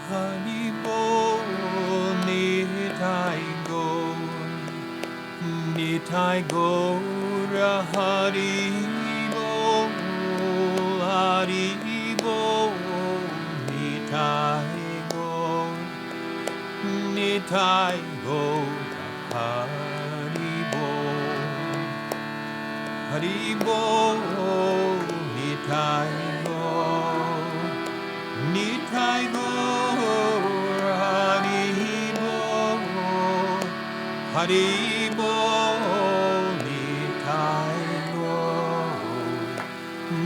Haribo, Nitai Gaur, Nitai Gaura, Haribo, Haribo, Nitai Gaur, Nitai Gaura, Haribo, Haribo, Nitai Gaur, Nitai Gaur, Haribo, Haribo, Nitai Gaur,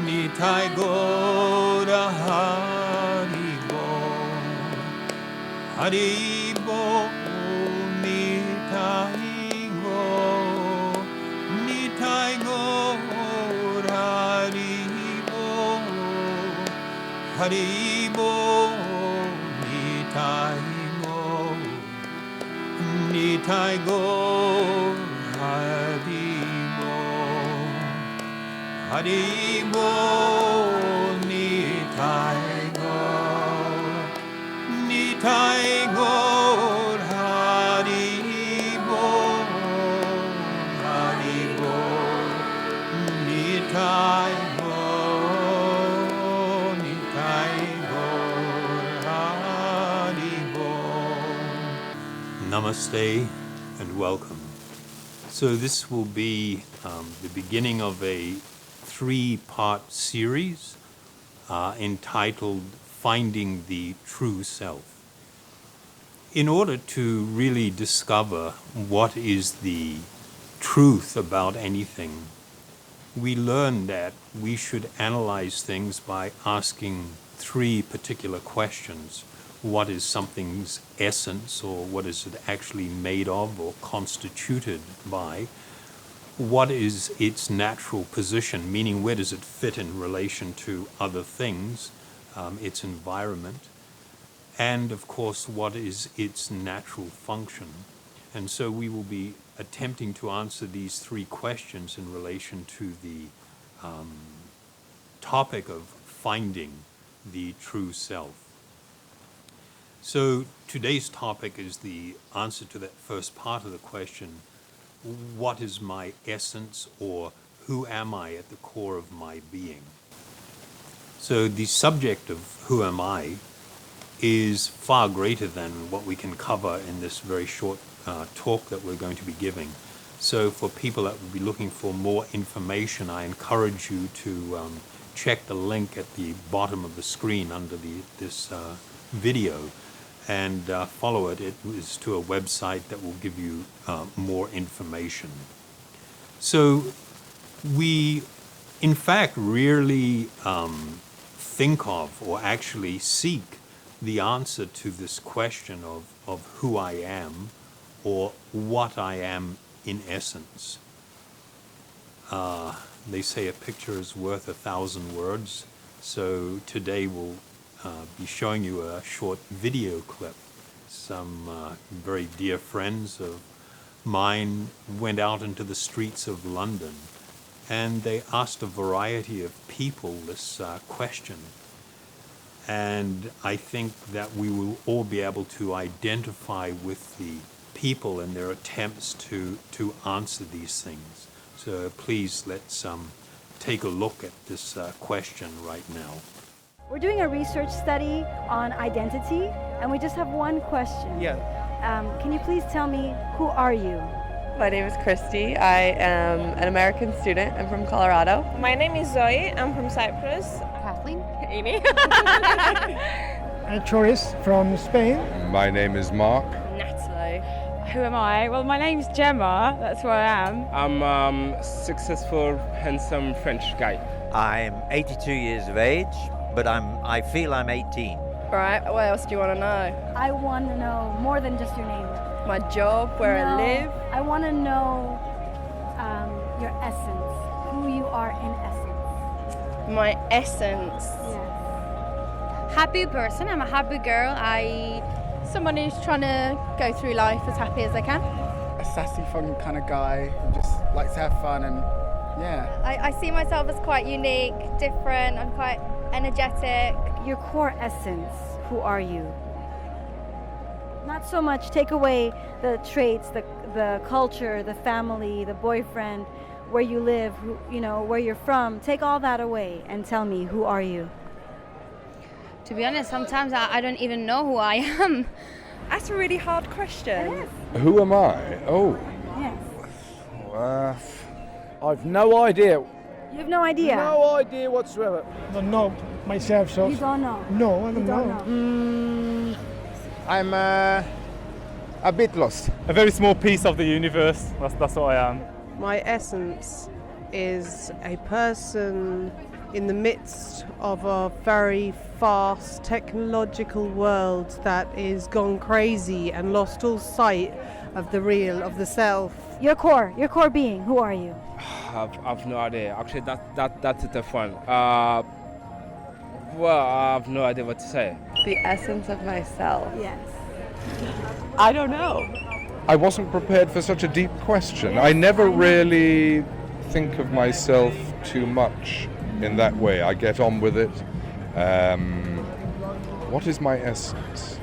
Nitai Gaur, Haribo, Haribo, Nitai Gaur, Nitai Gaur, Haribo, Haribo, Nitai Gaur, Nitai Gaur, Haribo, Haribo, Nitai Gaur, Nitai Gaur, Haribo, Haribo, Nitai Gaur, Nitai Gaur, Haribo. Namaste and welcome. So this will be the beginning of a 3-part series entitled Finding the True Self. In order to really discover what is the truth about anything, we learn that we should analyze things by asking 3 particular questions. What is something's essence, or what is it actually made of or constituted by? What is its natural position, meaning where does it fit in relation to other things, its environment? And of course, what is its natural function? And so we will be attempting to answer these 3 questions in relation to the topic of finding the true self. So today's topic is the answer to that first part of the question: what is my essence, or who am I at the core of my being? So the subject of who am I is far greater than what we can cover in this very short talk that we're going to be giving. So for people that would be looking for more information, I encourage you to check the link at the bottom of the screen under this video and follow it. It is to a website that will give you more information. So we, in fact, rarely think of or actually seek the answer to this question of who I am or what I am in essence. They say a picture is worth 1,000 words. So today we'll be showing you a short video clip. Some very dear friends of mine went out into the streets of London and they asked a variety of people this question. And I think that we will all be able to identify with the people in their attempts to answer these things. So please let's take a look at this question right now. We're doing a research study on identity, and we just have one question. Yeah. Can you please tell me, who are you? My name is Christy. I am an American student. I'm from Colorado. My name is Zoe. I'm from Cyprus. Kathleen. Amy. A tourist from Spain. My name is Mark. Natalie. Who am I? Well, my name's Gemma. That's who I am. I'm successful, handsome French guy. I'm 82 years of age, but I feel I'm 18. Right, what else do you want to know? I want to know more than just your name. My job, where I live. I want to know your essence, who you are in essence. My essence. Yes. Happy person. I'm a happy girl. Someone who's trying to go through life as happy as they can. A sassy, fun kind of guy who just likes to have fun and yeah. I see myself as quite unique, different, I'm quite energetic. Your core essence, who are you? Not so much take away the traits, the culture, the family, the boyfriend, where you live, where you're from. Take all that away and tell me, who are you? To be honest, sometimes I don't even know who I am. That's a really hard question. Who am I? Oh, Yes. I've no idea. You have no idea? No idea whatsoever. I don't know myself, so... You don't know? No, I don't know. know. I'm a bit lost. A very small piece of the universe. That's what I am. My essence is a person in the midst of a very fast technological world that is gone crazy and lost all sight of the real, of the self. Your core being, who are you? I've no idea. Actually, that's a tough one. Well, I have no idea what to say. The essence of myself. Yes. I don't know. I wasn't prepared for such a deep question. I never really think of myself too much in that way. I get on with it. What is my essence?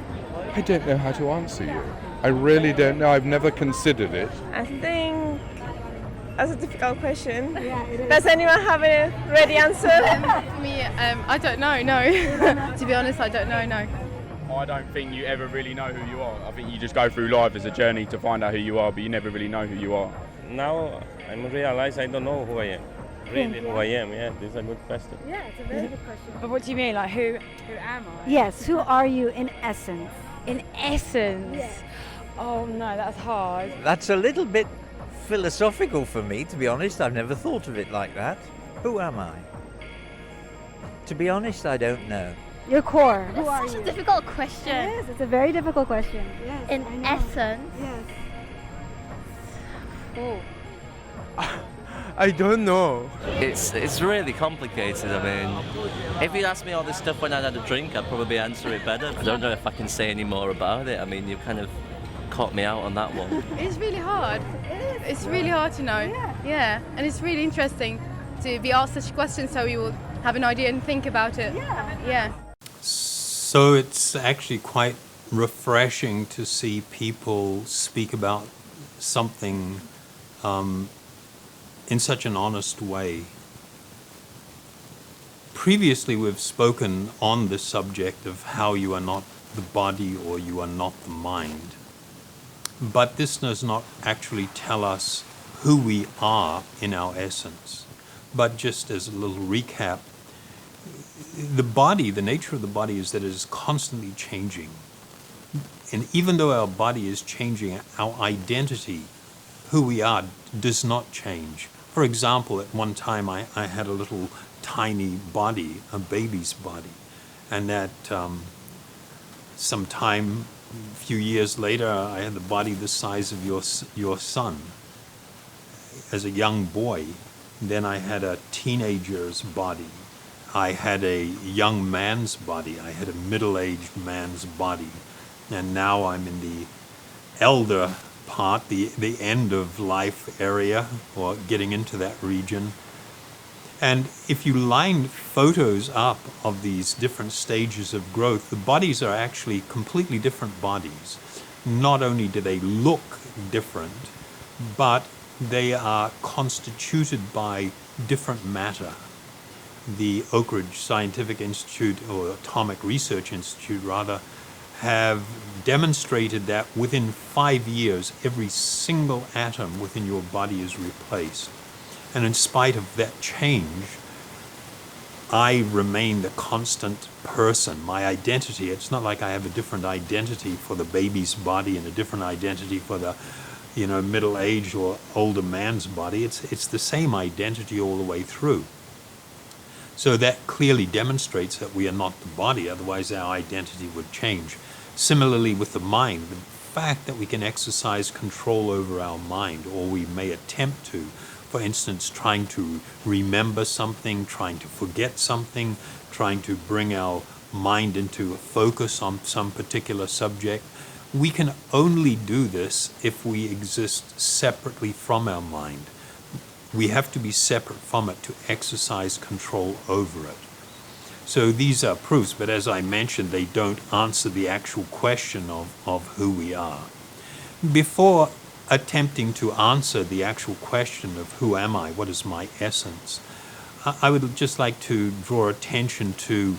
I don't know how to answer you. I really don't know. I've never considered it. I think that's a difficult question. Yeah, it is. Does anyone have a ready answer? For me, I don't know, no. To be honest, I don't know, no. I don't think you ever really know who you are. I think you just go through life as a journey to find out who you are, but you never really know who you are. Now I realize I don't know who I am. Really, who I am. Yeah, this is a good question. Yeah, it's a very good question. But what do you mean? Like, who am I? Yes, who are you in essence? In essence? Yes. Oh no, that's hard. That's a little bit philosophical for me, to be honest. I've never thought of it like that. Who am I? To be honest, I don't know. Your core, who are Such you? a difficult question. Yes, it's a very difficult question. Yes, In I know. essence, Yes. I don't know. It's really complicated. I mean, if you'd asked me all this stuff when I had a drink, I'd probably answer it better. I don't know if I can say any more about it. I mean, you kind of caught me out on that one. it's really hard. It's really hard to know. Yeah. And it's really interesting to be asked such questions so you will have an idea and think about it. Yeah. So it's actually quite refreshing to see people speak about something in such an honest way. Previously, we've spoken on the subject of how you are not the body or you are not the mind. But this does not actually tell us who we are in our essence. But just as a little recap, the body, the nature of the body is that it is constantly changing. And even though our body is changing, our identity, who we are, does not change. For example, at one time I had a little tiny body, a baby's body, and that some time, a few years later, I had the body the size of your son as a young boy. Then I had a teenager's body. I had a young man's body. I had a middle-aged man's body. And now I'm in the elder part, the end of life area, or getting into that region. And if you line photos up of these different stages of growth, the bodies are actually completely different bodies. Not only do they look different, but they are constituted by different matter. The Oak Ridge Scientific Institute, or Atomic Research Institute rather, have demonstrated that within 5 years, every single atom within your body is replaced. And in spite of that change, I remain the constant person. My identity, it's not like I have a different identity for the baby's body and a different identity for the middle-aged or older man's body. It's the same identity all the way through. So that clearly demonstrates that we are not the body, otherwise our identity would change. Similarly with the mind, the fact that we can exercise control over our mind, or we may attempt to, for instance, trying to remember something, trying to forget something, trying to bring our mind into a focus on some particular subject, we can only do this if we exist separately from our mind. We have to be separate from it to exercise control over it. So these are proofs, but as I mentioned, they don't answer the actual question of who we are. Before attempting to answer the actual question of who am I, what is my essence, I would just like to draw attention to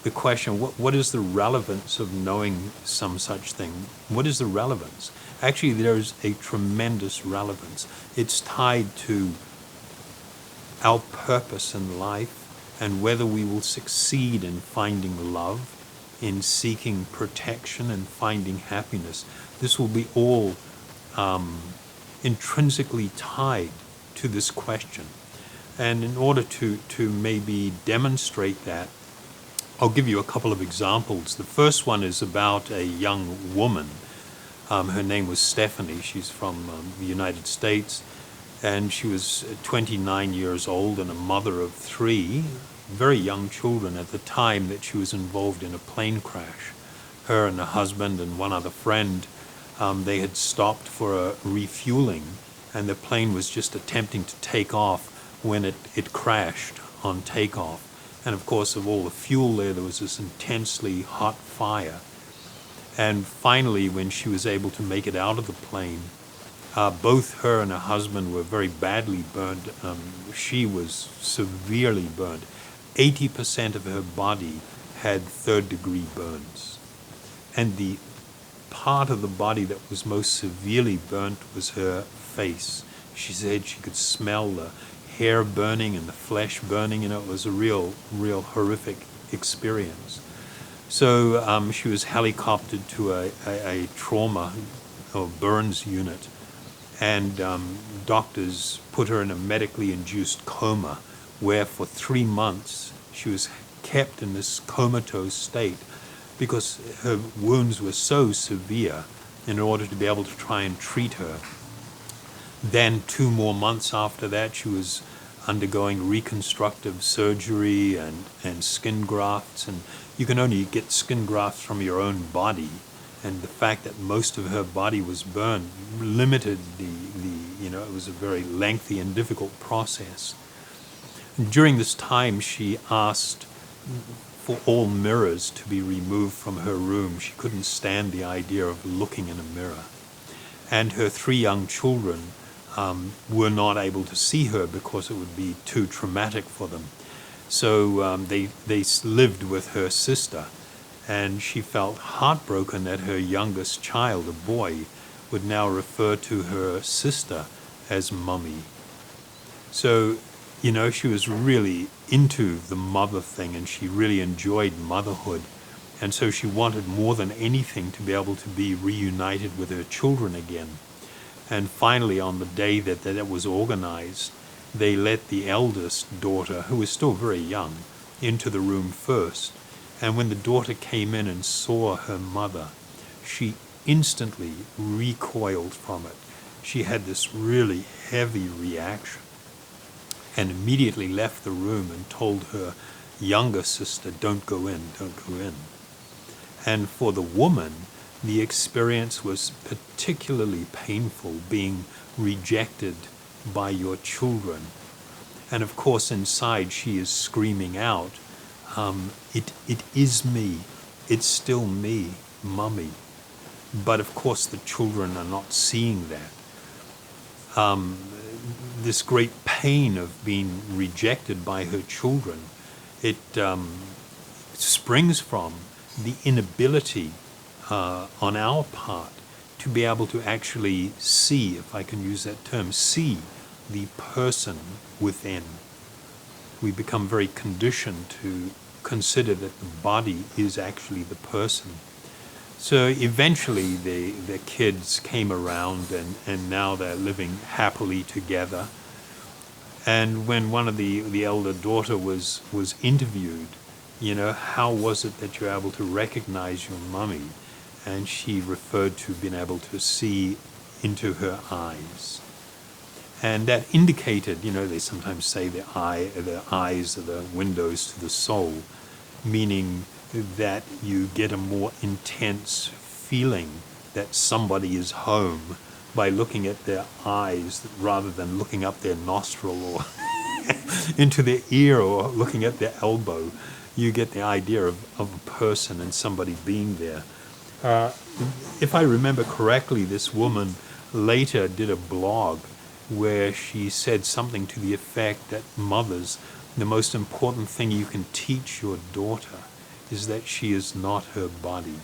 the question, what is the relevance of knowing some such thing? What is the relevance? Actually, there's a tremendous relevance. It's tied to our purpose in life and whether we will succeed in finding love, in seeking protection and finding happiness. This will be all intrinsically tied to this question. And in order to maybe demonstrate that, I'll give you a couple of examples. The first one is about a young woman. Her name was Stephanie. She's from the United States, and she was 29 years old and a mother of 3 very young children at the time that she was involved in a plane crash. Her and her husband and one other friend, they had stopped for a refueling, and the plane was just attempting to take off when it crashed on takeoff. And of course, of all the fuel there was this intensely hot fire. And finally, when she was able to make it out of the plane, both her and her husband were very badly burned. She was severely burned. 80% of her body had 3rd-degree burns. And the part of the body that was most severely burnt was her face. She said she could smell the hair burning and the flesh burning. You know, it was a real horrific experience. So she was helicoptered to a trauma or burns unit, and doctors put her in a medically induced coma, where for 3 months she was kept in this comatose state because her wounds were so severe in order to be able to try and treat her. Then 2 more months after that, she was undergoing reconstructive surgery and skin grafts, and you can only get skin grafts from your own body, and the fact that most of her body was burned limited it was a very lengthy and difficult process. During this time, she asked for all mirrors to be removed from her room. She couldn't stand the idea of looking in a mirror. And her 3 young children were not able to see her because it would be too traumatic for them. So they lived with her sister, and she felt heartbroken that her youngest child, a boy, would now refer to her sister as Mummy. So, she was really into the mother thing, and she really enjoyed motherhood. And so she wanted more than anything to be able to be reunited with her children again. And finally, on the day that was organized, they let the eldest daughter, who was still very young, into the room first. And when the daughter came in and saw her mother, she instantly recoiled from it. She had this really heavy reaction and immediately left the room and told her younger sister, don't go in. And for the woman, the experience was particularly painful, being rejected by your children. And of course, inside she is screaming out, it is me, it's still me, Mummy. But of course the children are not seeing that. This great pain of being rejected by her children, it springs from the inability on our part to be able to actually see, if I can use that term, see the person within. We become very conditioned to consider that the body is actually the person. So eventually the kids came around, and now they're living happily together. And when one of the elder daughter was interviewed, how was it that you're able to recognize your mummy? And she referred to being able to see into her eyes. And that indicated, they sometimes say the eyes are the windows to the soul, meaning that you get a more intense feeling that somebody is home by looking at their eyes rather than looking up their nostril or into their ear or looking at their elbow. you get the idea of a person and somebody being there. If I remember correctly, this woman later did a blog where she said something to the effect that mothers, the most important thing you can teach your daughter is that she is not her body.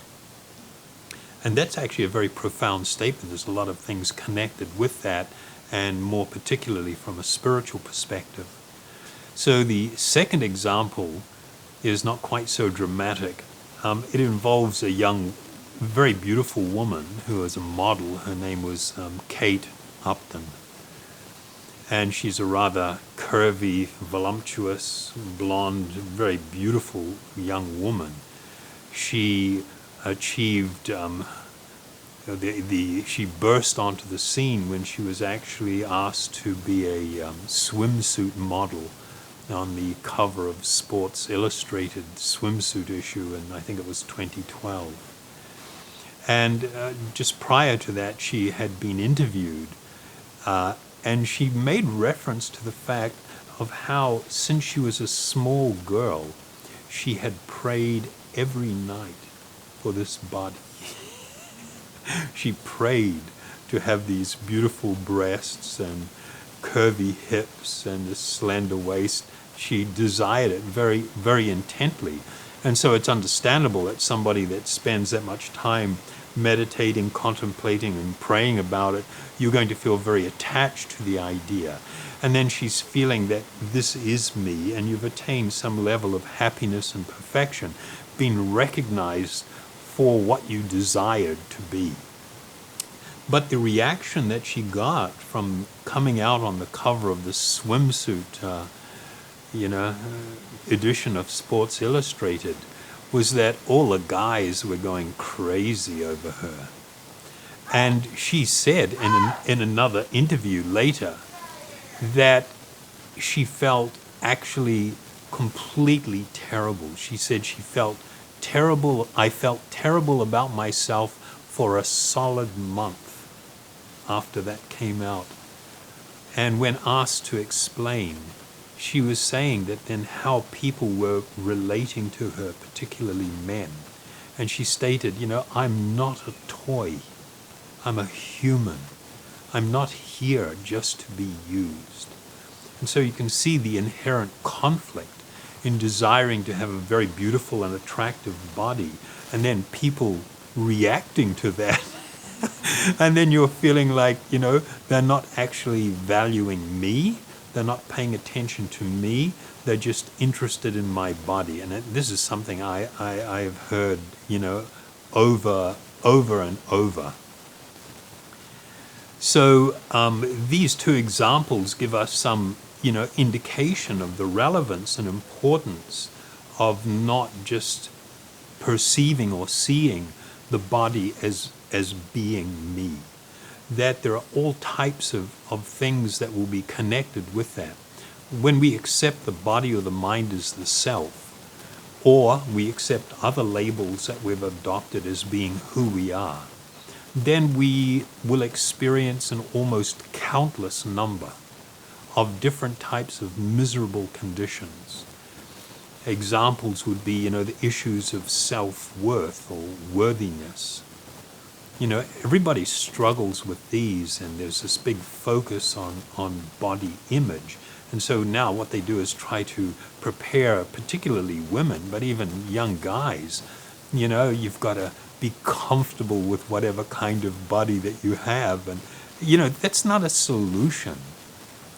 And that's actually a very profound statement. There's a lot of things connected with that, and more particularly from a spiritual perspective. So the second example is not quite so dramatic. It involves a young, very beautiful woman who was a model. Her name was Kate Upton. And she's a rather curvy, voluptuous, blonde, very beautiful young woman. She achieved, she burst onto the scene when she was actually asked to be a swimsuit model on the cover of Sports Illustrated swimsuit issue, and I think it was 2012. And just prior to that, she had been interviewed, and she made reference to the fact of how, since she was a small girl, she had prayed every night for this body. She prayed to have these beautiful breasts and curvy hips and a slender waist. She desired it very, very intently. And so it's understandable that somebody that spends that much time meditating, contemplating, and praying about it, you're going to feel very attached to the idea. And then she's feeling that this is me, and you've attained some level of happiness and perfection, being recognized for what you desired to be. But the reaction that she got from coming out on the cover of the swimsuit, edition of Sports Illustrated was that all the guys were going crazy over her. And she said in another interview later that she felt actually completely terrible. She said she felt terrible. I felt terrible about myself for a solid month after that came out. And when asked to explain, she was saying that then how people were relating to her, particularly men. And she stated, I'm not a toy. I'm a human. I'm not here just to be used. And so you can see the inherent conflict in desiring to have a very beautiful and attractive body, and then people reacting to that. And then you're feeling like, they're not actually valuing me. They're not paying attention to me. They're just interested in my body. And this is something I've heard, over and over. So these two examples give us some, indication of the relevance and importance of not just perceiving or seeing the body as being me. That there are all types of things that will be connected with that. When we accept the body or the mind as the self, or we accept other labels that we've adopted as being who we are, then we will experience an almost countless number of different types of miserable conditions. Examples would be, the issues of self-worth or worthiness. Everybody struggles with these, and there's this big focus on body image. And so now what they do is try to prepare, particularly women, but even young guys, you've got to be comfortable with whatever kind of body that you have. And, that's not a solution.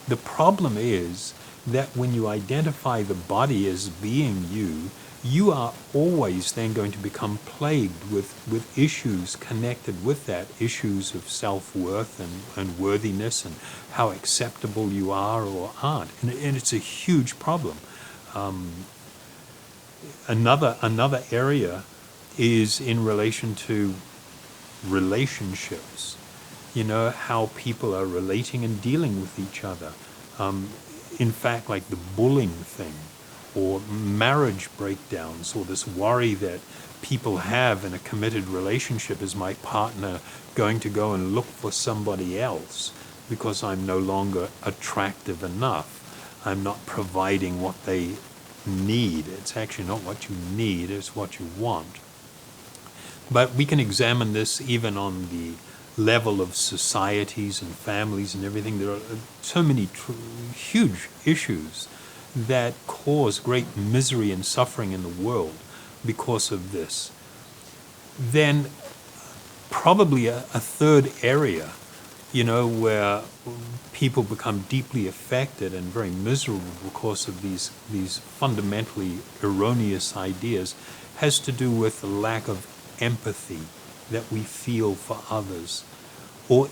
The problem is that when you identify the body as being you, you are always then going to become plagued with issues connected with that, issues of self-worth and worthiness and how acceptable you are or aren't. And it's a huge problem. Another area is in relation to relationships. How people are relating and dealing with each other. In fact, like the bullying thing, or marriage breakdowns, or this worry that people have in a committed relationship, is my partner going to go and look for somebody else because I'm no longer attractive enough. I'm not providing what they need. It's actually not what you need, it's what you want. But we can examine this even on the level of societies and families and everything. There are so many huge issues that cause great misery and suffering in the world because of this. Then probably a third area, where people become deeply affected and very miserable because of these fundamentally erroneous ideas, has to do with the lack of empathy that we feel for others. Or,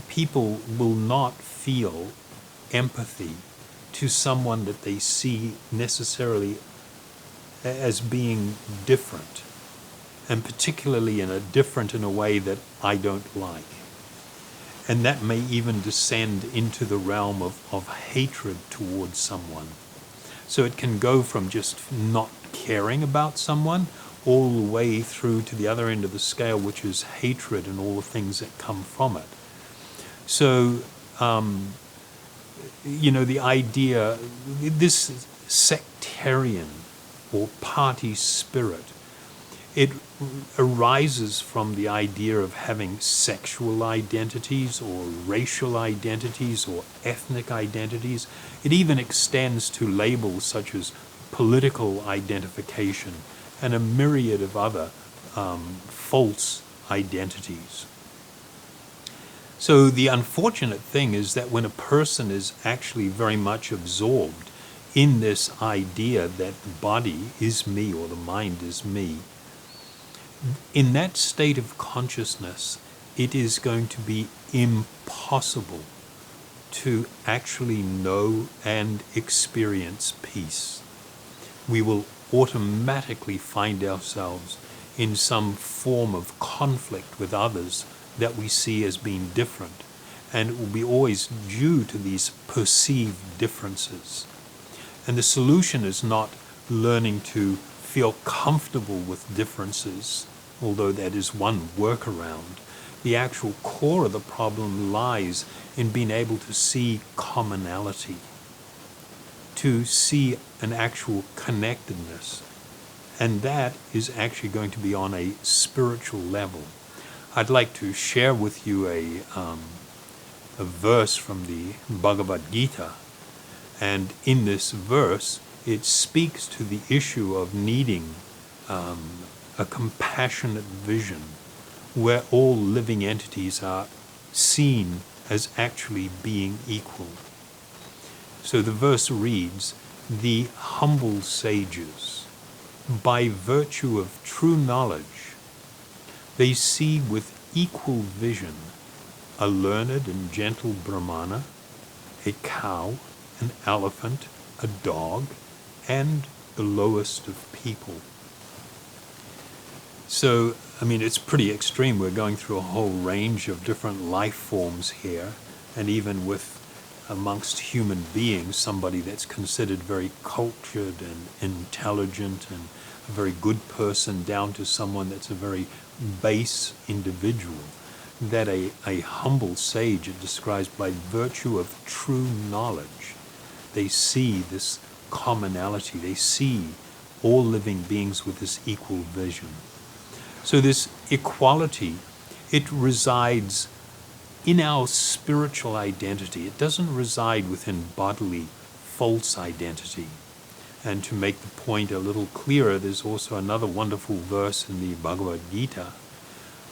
people will not feel empathy to someone that they see necessarily as being different, and particularly different in a way that I don't like. And that may even descend into the realm of hatred towards someone. So it can go from just not caring about someone all the way through to the other end of the scale, which is hatred and all the things that come from it. So, the idea, this sectarian or party spirit, it arises from the idea of having sexual identities or racial identities or ethnic identities. It even extends to labels such as political identification and a myriad of other false identities. So the unfortunate thing is that when a person is actually very much absorbed in this idea that the body is me or the mind is me, in that state of consciousness, it is going to be impossible to actually know and experience peace. We will automatically find ourselves in some form of conflict with others that we see as being different, and it will be always due to these perceived differences. And the solution is not learning to feel comfortable with differences, although that is one workaround. The actual core of the problem lies in being able to see commonality, to see an actual connectedness. And that is actually going to be on a spiritual level. I'd like to share with you a verse from the Bhagavad Gita. And in this verse, it speaks to the issue of needing a compassionate vision where all living entities are seen as actually being equal. So the verse reads, "The humble sages, by virtue of true knowledge, they see with equal vision a learned and gentle Brahmana, a cow, an elephant, a dog, and the lowest of people." So, it's pretty extreme. We're going through a whole range of different life forms here, and even with amongst human beings, somebody that's considered very cultured and intelligent and a very good person, down to someone that's a very base individual, that a humble sage, it describes by virtue of true knowledge, they see this commonality, they see all living beings with this equal vision. So this equality, it resides in our spiritual identity. It doesn't reside within bodily false identity. And to make the point a little clearer, there's also another wonderful verse in the Bhagavad Gita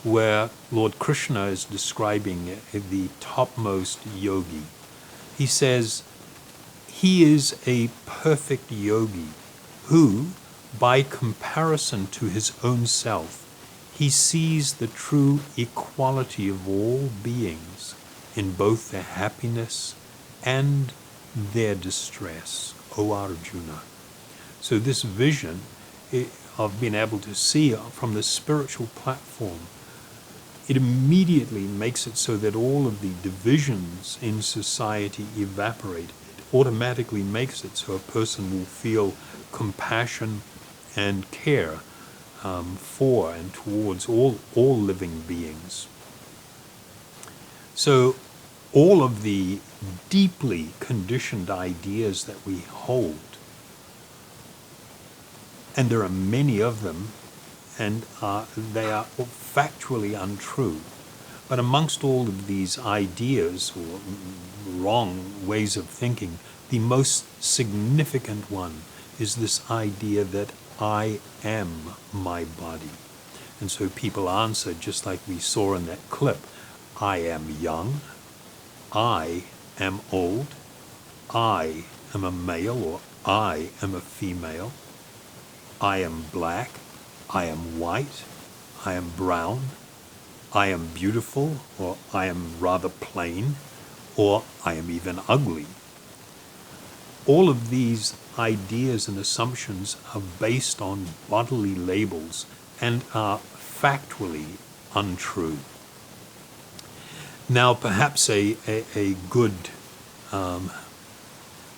where Lord Krishna is describing the topmost yogi. He says, he is a perfect yogi who, by comparison to his own self, he sees the true equality of all beings in both their happiness and their distress, O Arjuna. So this vision of being able to see from the spiritual platform, it immediately makes it so that all of the divisions in society evaporate. It automatically makes it so a person will feel compassion and care for and towards all living beings. So all of the deeply conditioned ideas that we hold and there are many of them, and they are factually untrue. But amongst all of these ideas or wrong ways of thinking, the most significant one is this idea that I am my body. And so people answer, just like we saw in that clip, I am young, I am old, I am a male or I am a female, I am black, I am white, I am brown, I am beautiful, or I am rather plain, or I am even ugly. All of these ideas and assumptions are based on bodily labels and are factually untrue. Now, perhaps a good,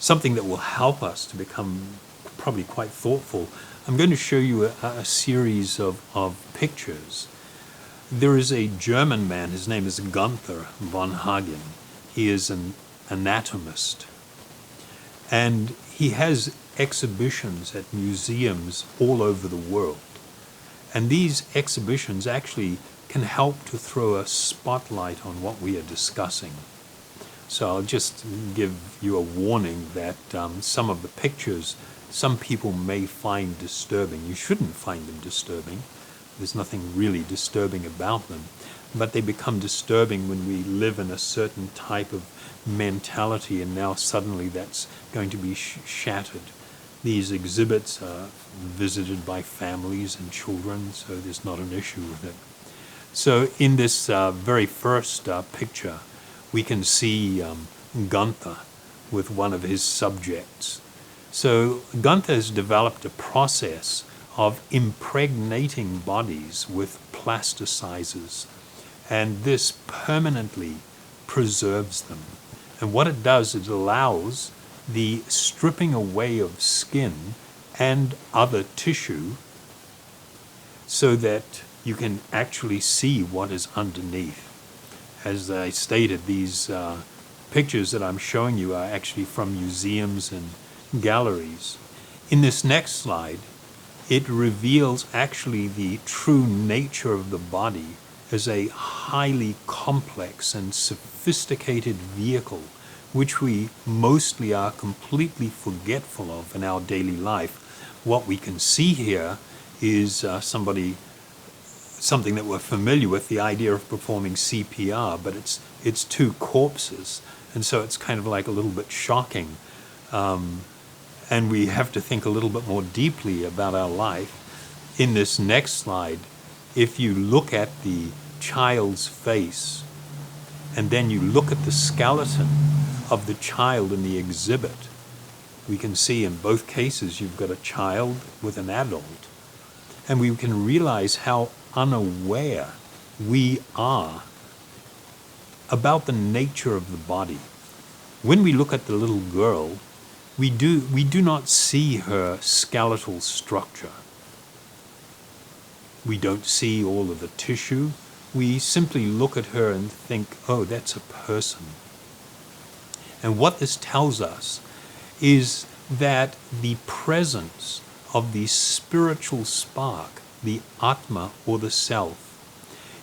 something that will help us to become probably quite thoughtful, I'm going to show you a series of pictures. There is a German man, his name is Gunther von Hagen. He is an anatomist. And he has exhibitions at museums all over the world. And these exhibitions actually can help to throw a spotlight on what we are discussing. So I'll just give you a warning that some of the pictures, some people may find disturbing. You shouldn't find them disturbing. There's nothing really disturbing about them. But they become disturbing when we live in a certain type of mentality, and now suddenly that's going to be shattered. These exhibits are visited by families and children, so there's not an issue with it. So in this very first picture, we can see Gunther with one of his subjects. So Gunther has developed a process of impregnating bodies with plasticizers, and this permanently preserves them. And what it does, it allows the stripping away of skin and other tissue so that you can actually see what is underneath. As I stated, these pictures that I'm showing you are actually from museums and galleries. In this next slide, it reveals actually the true nature of the body as a highly complex and sophisticated vehicle, which we mostly are completely forgetful of in our daily life. What we can see here is something that we're familiar with, the idea of performing CPR, but it's two corpses, and so it's kind of like a little bit shocking. And we have to think a little bit more deeply about our life. In this next slide, if you look at the child's face, and then you look at the skeleton of the child in the exhibit, we can see in both cases you've got a child with an adult. And we can realize how unaware we are about the nature of the body. When we look at the little girl, we do not see her skeletal structure. We don't see all of the tissue. We simply look at her and think, oh, that's a person. And what this tells us is that the presence of the spiritual spark, the atma or the self,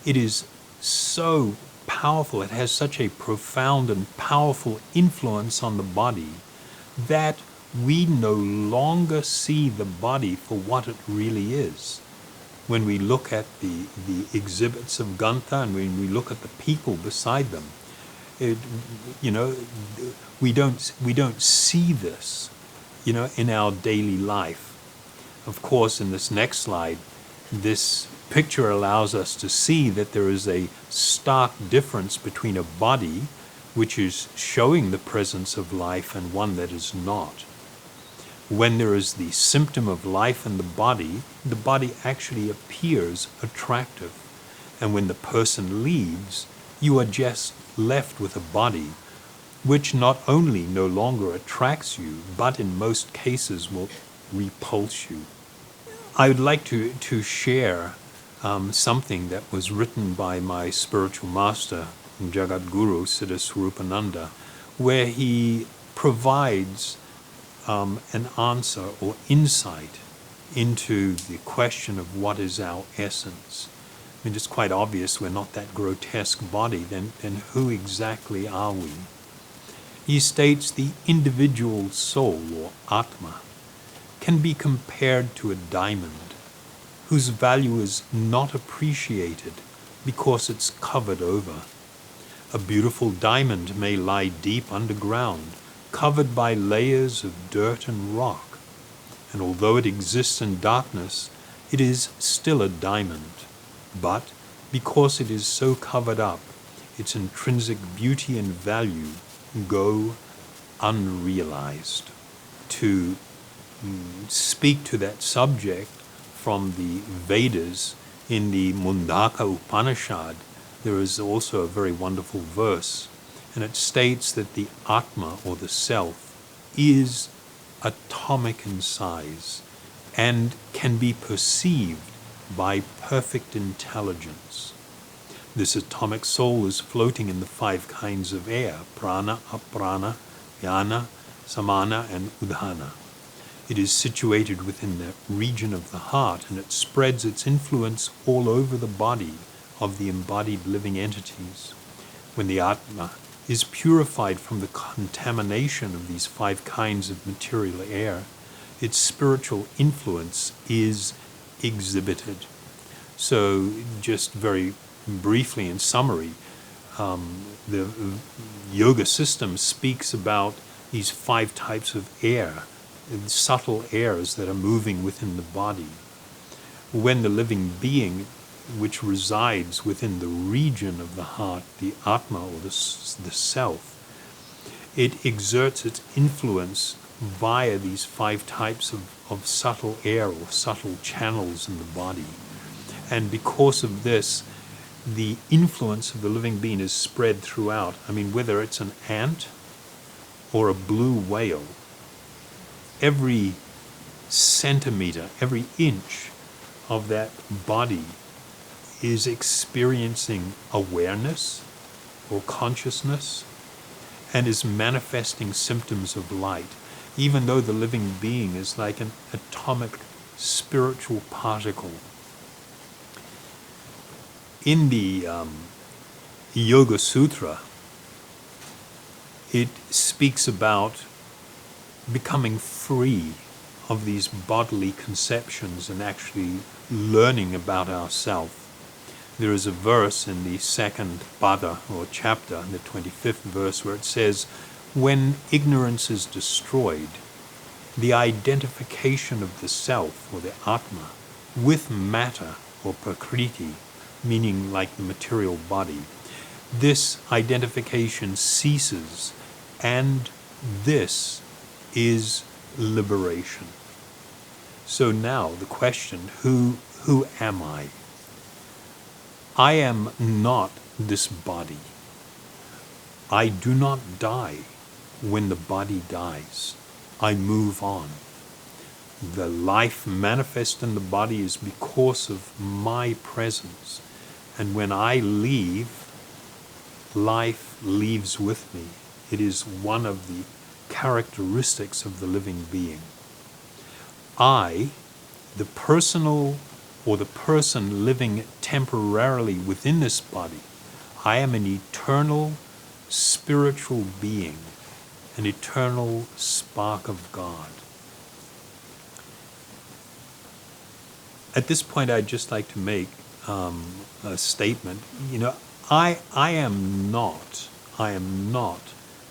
it is so powerful, it has such a profound and powerful influence on the body that we no longer see the body for what it really is. When we look at the exhibits of Gunther and when we look at the people beside them, we don't see this, in our daily life. Of course, in this next slide, this picture allows us to see that there is a stark difference between a body which is showing the presence of life and one that is not. When there is the symptom of life in the body actually appears attractive. And when the person leaves, you are just left with a body which not only no longer attracts you, but in most cases will repulse you. I would like to share something that was written by my spiritual master, Jagadguru Siddha Swarupananda, where he provides an answer or insight into the question of what is our essence. I mean, it's quite obvious we're not that grotesque body, then who exactly are we? He states the individual soul, or atma, can be compared to a diamond, whose value is not appreciated because it's covered over. A beautiful diamond may lie deep underground, covered by layers of dirt and rock, and although it exists in darkness, it is still a diamond. But because it is so covered up, its intrinsic beauty and value go unrealized. To speak to that subject from the Vedas, in the Mundaka Upanishad, there is also a very wonderful verse, and it states that the atma, or the self, is atomic in size and can be perceived by perfect intelligence. This atomic soul is floating in the 5 kinds of air: prana, aprana, yana, samana, and udhana. It is situated within the region of the heart, and it spreads its influence all over the body of the embodied living entities. When the atma is purified from the contamination of these 5 kinds of material air, its spiritual influence is exhibited. So, just very briefly in summary, the yoga system speaks about these 5 types of air, subtle airs that are moving within the body. When the living being, which resides within the region of the heart, the atma, or the self, it exerts its influence via these 5 types of subtle air, or subtle channels in the body. And because of this, the influence of the living being is spread throughout. I mean, whether it's an ant or a blue whale, every centimeter, every inch of that body is experiencing awareness or consciousness and is manifesting symptoms of light, even though the living being is like an atomic spiritual particle. In the Yoga Sutra, it speaks about becoming free of these bodily conceptions and actually learning about ourself. There is a verse in the 2nd pada, or chapter, in the 25th verse, where it says, when ignorance is destroyed, the identification of the self, or the atma, with matter, or prakriti, meaning like the material body, this identification ceases, and this is liberation. So now the question, who am I? I am not this body. I do not die when the body dies. I move on. The life manifest in the body is because of my presence. And when I leave, life leaves with me. It is one of the characteristics of the living being. I, the personal or the person living temporarily within this body, I am an eternal spiritual being, an eternal spark of God. At this point, I'd just like to make a statement. You know, I am not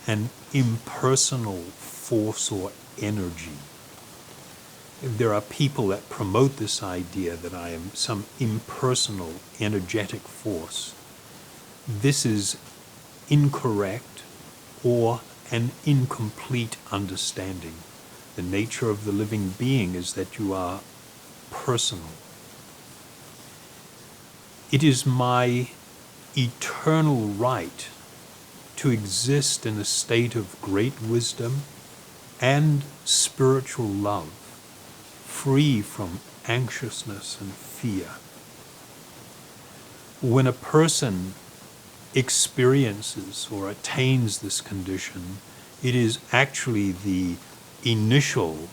an impersonal force or energy. There are people that promote this idea that I am some impersonal, energetic force. This is incorrect or an incomplete understanding. The nature of the living being is that you are personal. It is my eternal right to exist in a state of great wisdom and spiritual love, free from anxiousness and fear. When a person experiences or attains this condition, it is actually the initial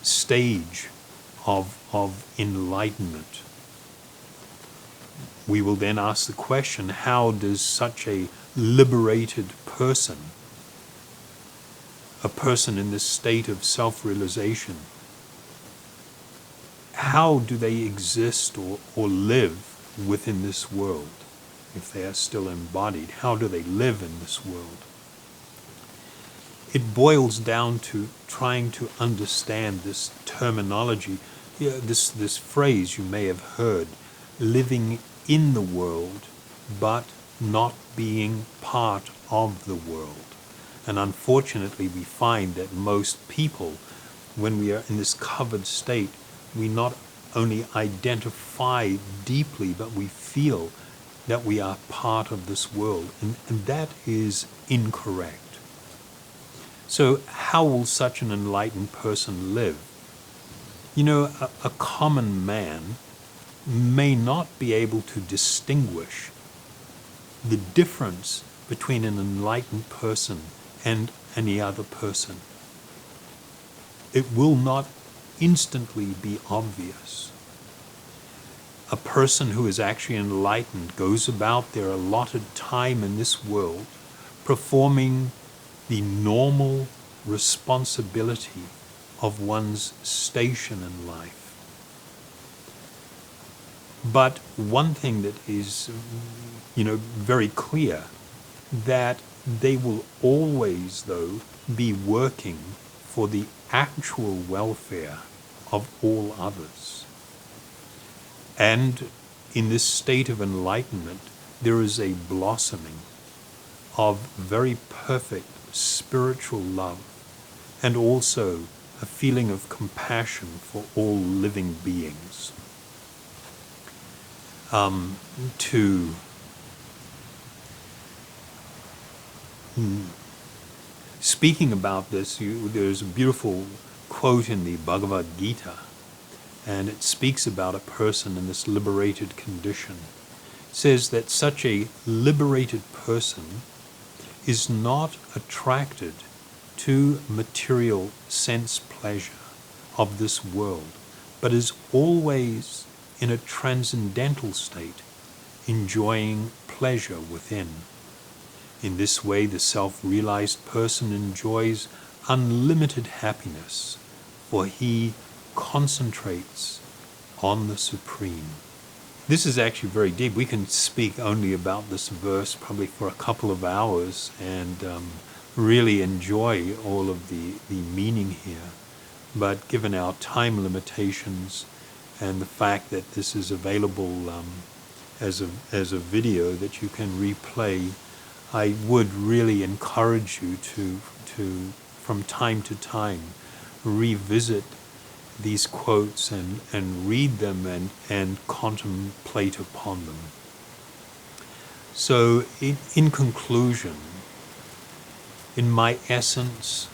stage of enlightenment. We will then ask the question, how does such a liberated person, a person in this state of self-realization, how do they exist or live within this world? If they are still embodied, how do they live in this world? It boils down to trying to understand this terminology, this phrase you may have heard, living in the world, but not being part of the world. And unfortunately, we find that most people, when we are in this covered state, we not only identify deeply, but we feel that we are part of this world. And that is incorrect. So how will such an enlightened person live? You know, a common man may not be able to distinguish the difference between an enlightened person and any other person. It will not instantly be obvious. A person who is actually enlightened goes about their allotted time in this world performing the normal responsibility of one's station in life. But one thing that is, very clear, that they will always, though, be working for the actual welfare of all others. And in this state of enlightenment, there is a blossoming of very perfect spiritual love, and also a feeling of compassion for all living beings. Speaking about this, there's a beautiful quote in the Bhagavad Gita, and it speaks about a person in this liberated condition. It says that such a liberated person is not attracted to material sense pleasure of this world, but is always in a transcendental state, enjoying pleasure within. In this way, the self-realized person enjoys unlimited happiness, for he concentrates on the Supreme. This is actually very deep. We can speak only about this verse probably for a couple of hours and really enjoy all of the meaning here. But given our time limitations and the fact that this is available as a video that you can replay, I would really encourage you to from time to time revisit these quotes and read them and contemplate upon them. So in conclusion, in my essence,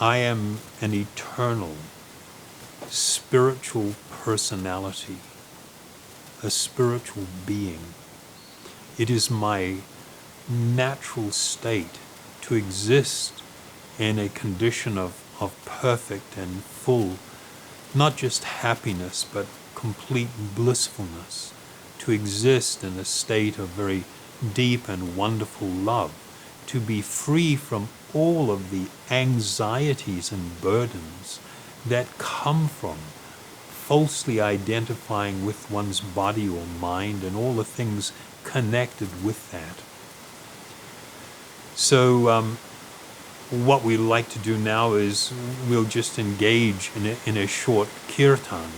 I am an eternal spiritual personality, a spiritual being. It is my natural state to exist in a condition of perfect and full, not just happiness, but complete blissfulness, to exist in a state of very deep and wonderful love, to be free from all of the anxieties and burdens that come from falsely identifying with one's body or mind and all the things connected with that. So what we like to do now is we'll just engage in a short kirtan.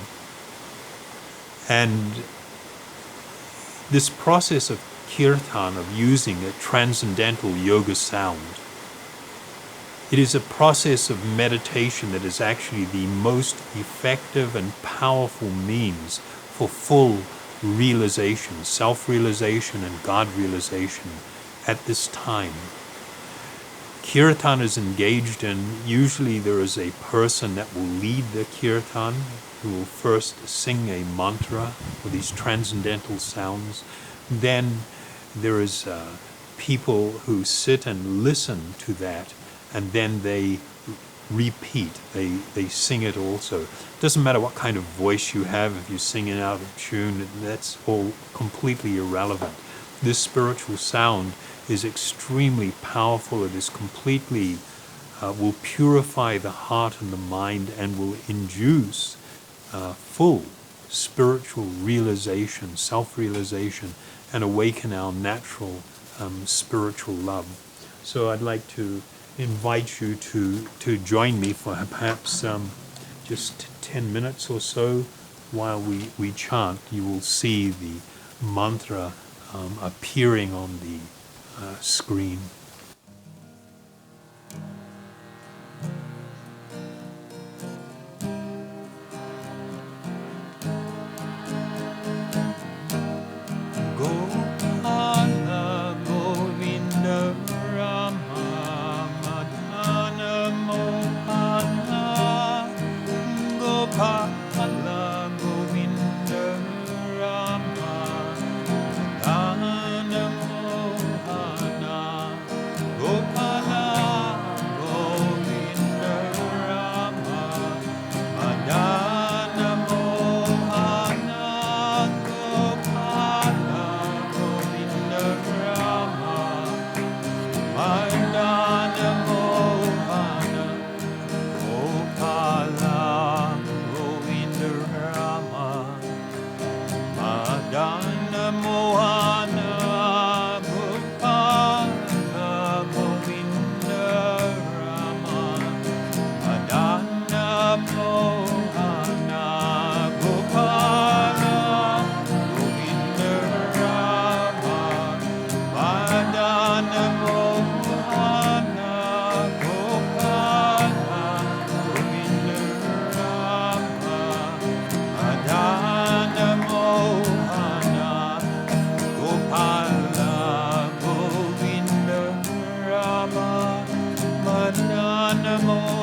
And this process of kirtan, of using a transcendental yoga sound, it is a process of meditation that is actually the most effective and powerful means for full realization, self-realization and God-realization at this time. Kirtan is engaged in, usually there is a person that will lead the kirtan, who will first sing a mantra with these transcendental sounds. Then there is people who sit and listen to that, and then they repeat. They sing it also. Doesn't matter what kind of voice you have. If you're singing out of tune, that's all completely irrelevant. This spiritual sound is extremely powerful. It is completely will purify the heart and the mind, and will induce full spiritual realization, self-realization, and awaken our natural spiritual love. So I'd like to invite you to join me for perhaps just 10 minutes or so while we chant. You will see the mantra appearing on the screen. Namo